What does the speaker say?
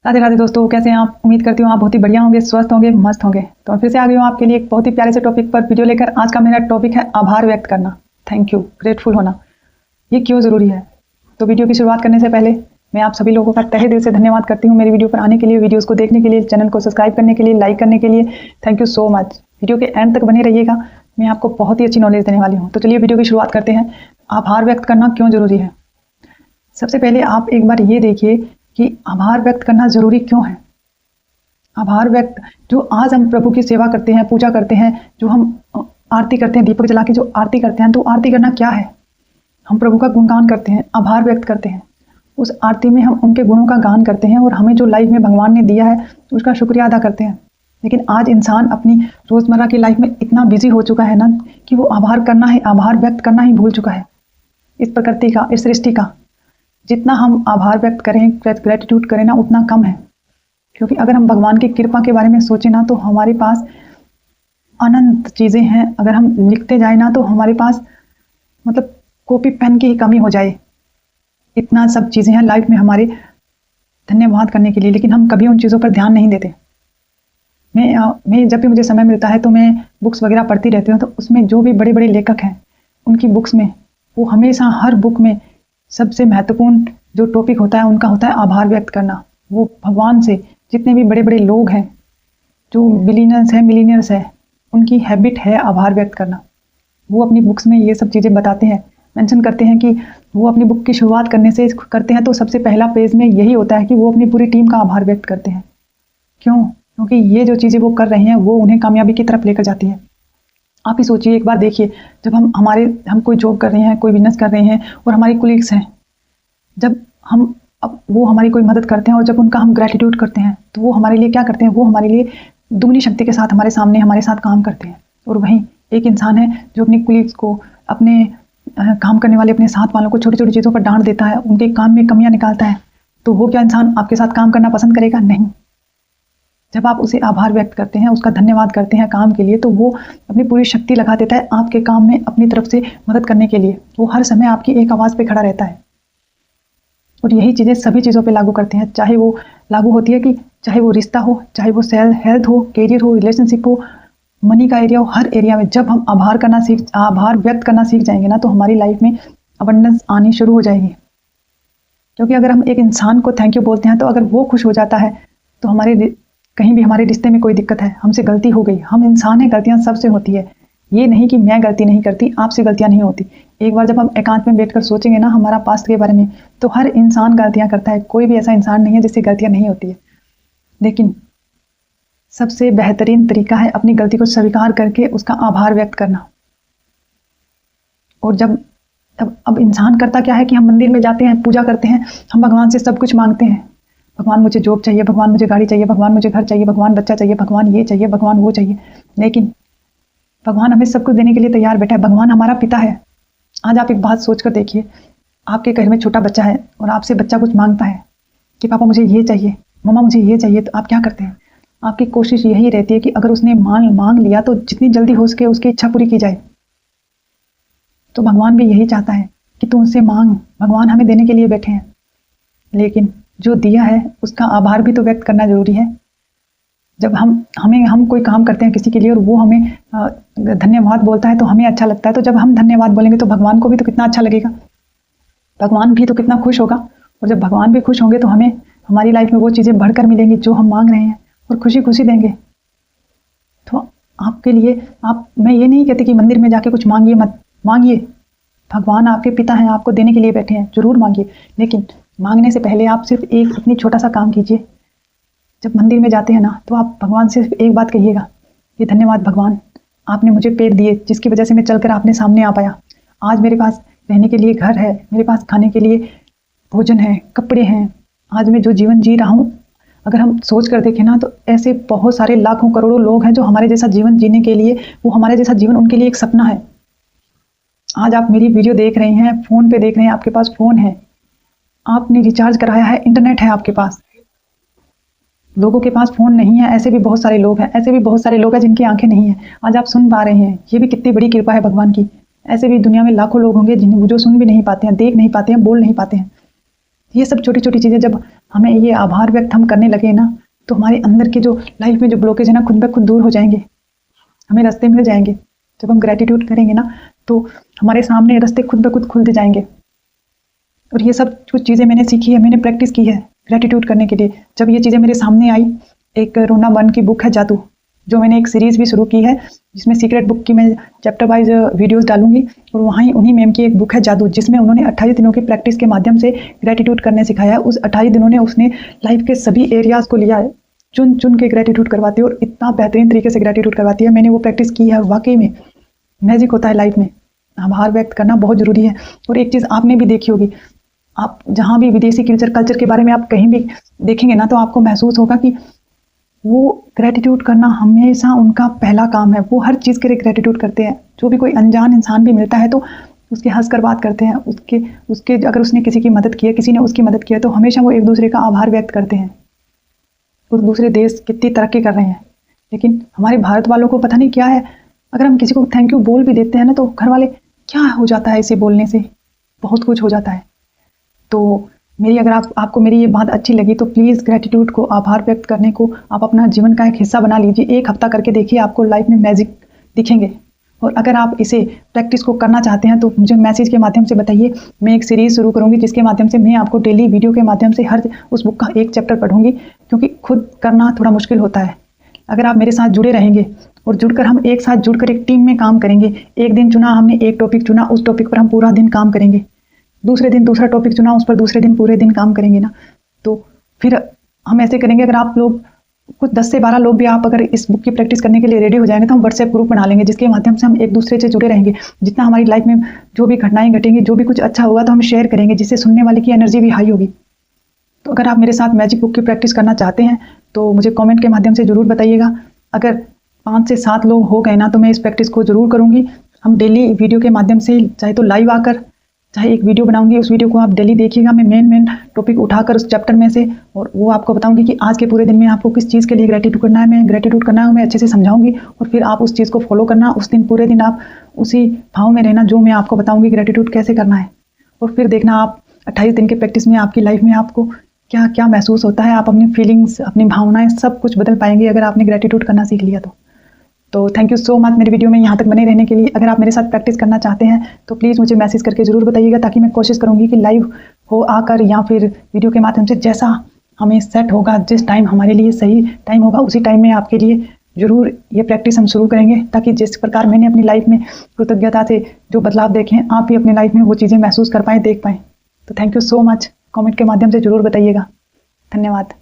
राधे राधे दोस्तों, कैसे हैं आप? उम्मीद करती हूँ आप बहुत ही बढ़िया होंगे, स्वस्थ होंगे, मस्त होंगे। तो फिर से आ गई हूँ आपके लिए एक बहुत ही प्यारे से टॉपिक पर वीडियो लेकर। आज का मेरा टॉपिक है आभार व्यक्त करना। थैंक यू, ग्रेटफुल होना, ये क्यों ज़रूरी है। तो वीडियो की शुरुआत करने से पहले मैं आप सभी लोगों का तहे दिल से धन्यवाद करती हूँ मेरी वीडियो पर आने के लिए, वीडियोज़ को देखने के लिए, चैनल को सब्सक्राइब करने के लिए, लाइक करने के लिए। Thank you so much. Video के एंड तक बने रहिएगा, मैं आपको बहुत ही अच्छी नॉलेज देने वाली हूँ। तो चलिए वीडियो की शुरुआत करते हैं। आभार व्यक्त करना क्यों ज़रूरी है। सबसे पहले आप एक बार ये देखिए कि आभार व्यक्त करना ज़रूरी क्यों है। आभार व्यक्त, जो आज हम प्रभु की सेवा करते हैं, पूजा करते हैं, जो हम आरती करते हैं, दीपक जला के जो आरती करते हैं, तो आरती करना क्या है? हम प्रभु का गुणगान करते हैं, आभार व्यक्त करते हैं। उस आरती में हम उनके गुणों का गान करते हैं और हमें जो लाइफ में भगवान ने दिया है उसका शुक्रिया अदा करते हैं। लेकिन आज इंसान अपनी रोज़मर्रा की लाइफ में इतना बिजी हो चुका है ना कि वो आभार करना है, आभार व्यक्त करना ही भूल चुका है। इस प्रकृति का, इस सृष्टि का जितना हम आभार व्यक्त करें, ग्रेटिट्यूड करें ना, उतना कम है। क्योंकि अगर हम भगवान की कृपा के बारे में सोचें ना, तो हमारे पास अनंत चीज़ें हैं। अगर हम लिखते जाए ना, तो हमारे पास मतलब कॉपी पेन की ही कमी हो जाए, इतना सब चीज़ें हैं लाइफ में हमारे धन्यवाद करने के लिए। लेकिन हम कभी उन चीज़ों पर ध्यान नहीं देते। मैं जब भी मुझे समय मिलता है तो मैं बुक्स वगैरह पढ़ती रहती हूँ। तो उसमें जो भी बड़े बड़े लेखक हैं, उनकी बुक्स में वो हमेशा हर बुक में सबसे महत्वपूर्ण जो टॉपिक होता है उनका होता है आभार व्यक्त करना। वो भगवान से, जितने भी बड़े बड़े लोग हैं, जो बिलियनर्स हैं, मिलीनियर्स हैं, उनकी हैबिट है आभार व्यक्त करना। वो अपनी बुक्स में ये सब चीज़ें बताते हैं, मेंशन करते हैं कि वो अपनी बुक की शुरुआत करते हैं तो सबसे पहला पेज में यही होता है कि वो अपनी पूरी टीम का आभार व्यक्त करते हैं। क्यों? क्योंकि ये जो चीज़ें वो कर रहे हैं वो उन्हें कामयाबी की तरफ लेकर जाती है। आप ही सोचिए, एक बार देखिए, जब हम कोई जॉब कर रहे हैं, कोई बिजनेस कर रहे हैं और हमारी कुलीग्स हैं, जब वो हमारी कोई मदद करते हैं और जब उनका हम ग्रेटिट्यूड करते हैं तो वो हमारे लिए क्या करते हैं, वो हमारे लिए दुगनी शक्ति के साथ हमारे सामने हमारे साथ काम करते हैं। और वहीं एक इंसान है जो अपनी कुलीग्स को, अपने काम करने वाले अपने साथ वालों को छोटी छोटी चीज़ों पर डांट देता है, उनके काम में कमियां निकालता है, तो वो क्या इंसान आपके साथ काम करना पसंद करेगा? नहीं। जब आप उसे आभार व्यक्त करते हैं, उसका धन्यवाद करते हैं काम के लिए, तो वो अपनी पूरी शक्ति लगा देता है आपके काम में अपनी तरफ से मदद करने के लिए। वो हर समय आपकी एक आवाज़ पे खड़ा रहता है। और यही चीज़ें सभी चीज़ों पे लागू करते हैं, चाहे वो लागू होती है कि चाहे वो रिश्ता हो, चाहे वो हेल्थ हो, कैरियर हो, रिलेशनशिप हो, मनी का एरिया हो, हर एरिया में जब हम आभार व्यक्त करना सीख जाएंगे ना, तो हमारी लाइफ में अबंडेंस आनी शुरू हो जाएगी। क्योंकि अगर हम एक इंसान को थैंक यू बोलते हैं तो अगर वो खुश हो जाता है तो कहीं भी हमारे रिश्ते में कोई दिक्कत है, हमसे गलती हो गई, हम इंसान हैं, गलतियाँ सबसे होती है। ये नहीं कि मैं गलती नहीं करती, आपसे गलतियाँ नहीं होती। एक बार जब हम एकांत में बैठकर सोचेंगे ना हमारा पास्ट के बारे में, तो हर इंसान गलतियाँ करता है। कोई भी ऐसा इंसान नहीं है जिससे गलतियाँ नहीं होती है। लेकिन सबसे बेहतरीन तरीका है अपनी गलती को स्वीकार करके उसका आभार व्यक्त करना। और अब इंसान करता क्या है कि हम मंदिर में जाते हैं, पूजा करते हैं, हम भगवान से सब कुछ मांगते हैं। भगवान मुझे जॉब चाहिए, भगवान मुझे गाड़ी चाहिए, भगवान मुझे घर चाहिए, भगवान बच्चा चाहिए, भगवान ये चाहिए, भगवान वो चाहिए। लेकिन भगवान हमें सब कुछ देने के लिए तैयार बैठा है। भगवान हमारा पिता है। आज आप एक बात सोच कर देखिए, आपके घर में छोटा बच्चा है और आपसे बच्चा कुछ मांगता है कि पापा मुझे ये चाहिए, मम्मा मुझे ये चाहिए, तो आप क्या करते हैं? आपकी कोशिश यही रहती है कि अगर उसने मांग लिया तो जितनी जल्दी हो सके उसकी इच्छा पूरी की जाए। तो भगवान भी यही चाहता है कि तू उनसे मांग। भगवान हमें देने के लिए बैठे हैं, लेकिन जो दिया है उसका आभार भी तो व्यक्त करना जरूरी है। जब हम कोई काम करते हैं किसी के लिए और वो हमें धन्यवाद बोलता है तो हमें अच्छा लगता है। तो जब हम धन्यवाद बोलेंगे तो भगवान को भी तो कितना अच्छा लगेगा, भगवान भी तो कितना खुश होगा। और जब भगवान भी खुश होंगे तो हमें हमारी लाइफ में वो चीज़ें बढ़कर मिलेंगी जो हम मांग रहे हैं, और खुशी खुशी देंगे। तो आपके लिए मैं ये नहीं कहती कि मंदिर में जाके कुछ मांगिए, मत मांगिए। भगवान आपके पिता हैं, आपको देने के लिए बैठे हैं, जरूर मांगिए। लेकिन मांगने से पहले आप सिर्फ एक इतनी छोटा सा काम कीजिए। जब मंदिर में जाते हैं ना, तो आप भगवान से सिर्फ एक बात कहिएगा कि धन्यवाद भगवान, आपने मुझे पेट दिए जिसकी वजह से मैं चलकर आपने सामने आ पाया। आज मेरे पास रहने के लिए घर है, मेरे पास खाने के लिए भोजन है, कपड़े हैं। आज मैं जो जीवन जी रहा हूँ, अगर हम सोच कर देखें ना, तो ऐसे बहुत सारे लाखों करोड़ों लोग हैं जो हमारे जैसा जीवन जीने के लिए, वो हमारे जैसा जीवन उनके लिए एक सपना है। आज आप मेरी वीडियो देख रहे हैं, फ़ोन पे देख रहे हैं, आपके पास फ़ोन है, आपने रिचार्ज कराया है, इंटरनेट है आपके पास। लोगों के पास फ़ोन नहीं है, ऐसे भी बहुत सारे लोग हैं। ऐसे भी बहुत सारे लोग हैं जिनकी आंखें नहीं हैं, आज आप सुन पा रहे हैं। ये भी कितनी बड़ी कृपा है भगवान की। ऐसे भी दुनिया में लाखों लोग होंगे जो सुन भी नहीं पाते हैं, देख नहीं पाते हैं, बोल नहीं पाते हैं। ये सब छोटी छोटी चीज़ें जब हमें ये आभार व्यक्त हम करने लगे ना, तो हमारे अंदर के जो लाइफ में जो ब्लॉकेज है ना, खुद ब खुद दूर हो जाएंगे, हमें रास्ते मिल जाएंगे। जब हम ग्रेटिट्यूड करेंगे ना, तो हमारे सामने रास्ते खुद ब खुद खुलते जाएंगे। और ये सब कुछ चीज़ें मैंने सीखी है, मैंने प्रैक्टिस की है ग्रेटिट्यूड करने के लिए। जब ये चीज़ें मेरे सामने आई, एक रोना बन की बुक है जादू, जो मैंने एक सीरीज़ भी शुरू की है, जिसमें सीक्रेट बुक की मैं चैप्टर वाइज वीडियोस डालूंगी। और वहाँ ही उन्हीं मैम की एक बुक है जादू, जिसमें उन्होंने 28 दिनों की प्रैक्टिस के माध्यम से ग्रेटिट्यूड करने सिखाया है। उस 28 दिनों ने उसने लाइफ के सभी एरियाज़ को लिया है, चुन चुन के ग्रेटिट्यूड करवाती है और इतना बेहतरीन तरीके से ग्रेटिट्यूड करवाती है। मैंने वो प्रैक्टिस की है, वाकई में मैजिक होता है लाइफ में। आभार व्यक्त करना बहुत ज़रूरी है। और एक चीज़ आपने भी देखी होगी, आप जहाँ भी विदेशी कल्चर के बारे में आप कहीं भी देखेंगे ना, तो आपको महसूस होगा कि वो ग्रेटिट्यूड करना हमेशा उनका पहला काम है। वो हर चीज़ के लिए ग्रेटिट्यूड करते हैं। जो भी कोई अनजान इंसान भी मिलता है तो उसके हंस कर बात करते हैं, उसके अगर उसने किसी की मदद की है, किसी ने उसकी मदद की है, तो हमेशा वो एक दूसरे का आभार व्यक्त करते हैं। और दूसरे देश कितनी तरक्की कर रहे हैं, लेकिन हमारे भारत वालों को पता नहीं क्या है, अगर हम किसी को थैंक यू बोल भी देते हैं ना, तो घर वाले क्या हो जाता है इसे बोलने से, बहुत कुछ हो जाता है। तो मेरी अगर आपको मेरी ये बात अच्छी लगी तो प्लीज़ ग्रेटिट्यूड को, आभार व्यक्त करने को आप अपना जीवन का एक हिस्सा बना लीजिए। एक हफ्ता करके देखिए, आपको लाइफ में मैजिक दिखेंगे। और अगर आप इसे प्रैक्टिस को करना चाहते हैं तो मुझे मैसेज के माध्यम से बताइए। मैं एक सीरीज़ शुरू करूँगी जिसके माध्यम से मैं आपको डेली वीडियो के माध्यम से हर उस बुक का एक चैप्टर पढ़ूंगी, क्योंकि खुद करना थोड़ा मुश्किल होता है। अगर आप मेरे साथ जुड़े रहेंगे और जुड़कर हम एक साथ जुड़कर एक टीम में काम करेंगे, एक दिन चुना हमने, एक टॉपिक चुना, उस टॉपिक पर हम पूरा दिन काम करेंगे, दूसरे दिन दूसरा टॉपिक चुना, उस पर दूसरे दिन पूरे दिन काम करेंगे ना, तो फिर हम ऐसे करेंगे। अगर आप लोग कुछ 10 से 12 लोग भी आप अगर इस बुक की प्रैक्टिस करने के लिए रेडी हो जाएंगे, तो हम व्हाट्सएप ग्रुप बना लेंगे, जिसके माध्यम से हम एक दूसरे से जुड़े रहेंगे। जितना हमारी लाइफ में जो भी घटनाएं घटेंगी, जो भी कुछ अच्छा होगा, तो हम शेयर करेंगे, जिससे सुनने वाले की एनर्जी भी हाई होगी। तो अगर आप मेरे साथ मैजिक बुक की प्रैक्टिस करना चाहते हैं तो मुझे कॉमेंट के माध्यम से ज़रूर बताइएगा। अगर 5 से 7 लोग हो गए ना, तो मैं इस प्रैक्टिस को ज़रूर करूँगी। हम डेली वीडियो के माध्यम से, चाहे तो लाइव आकर, चाहे एक वीडियो बनाऊंगी, उस वीडियो को आप डेली देखिएगा। मैं मेन टॉपिक उठाकर उस चैप्टर में से, और वो आपको बताऊंगी कि आज के पूरे दिन में आपको किस चीज़ के लिए ग्रेटिट्यूड करना है। मैं ग्रेटिट्यूड करना है मैं अच्छे से समझाऊंगी, और फिर आप उस चीज़ को फॉलो करना। उस दिन पूरे दिन आप उसी भाव में रहना जो मैं आपको बताऊंगी ग्रेटिट्यूड कैसे करना है। और फिर देखना आप 28 दिन के प्रैक्टिस में आपकी लाइफ में आपको क्या क्या महसूस होता है। आप अपनी फीलिंग्स, अपनी भावनाएं सब कुछ बदल पाएंगे अगर आपने ग्रेटिट्यूड करना सीख लिया तो थैंक यू सो मच मेरे वीडियो में यहाँ तक बने रहने के लिए। अगर आप मेरे साथ प्रैक्टिस करना चाहते हैं तो प्लीज़ मुझे मैसेज करके ज़रूर बताइएगा, ताकि मैं कोशिश करूँगी कि लाइव हो आकर या फिर वीडियो के माध्यम से, जैसा हमें सेट होगा, जिस टाइम हमारे लिए सही टाइम होगा, उसी टाइम में आपके लिए ज़रूर ये प्रैक्टिस हम शुरू करेंगे, ताकि जिस प्रकार मैंने अपनी लाइफ में कृतज्ञता से जो बदलाव देखे हैं, आप भी अपनी लाइफ में वो चीज़ें महसूस कर पाएँ, देख पाएँ। तो thank you so much. Comment के माध्यम से ज़रूर बताइएगा। धन्यवाद।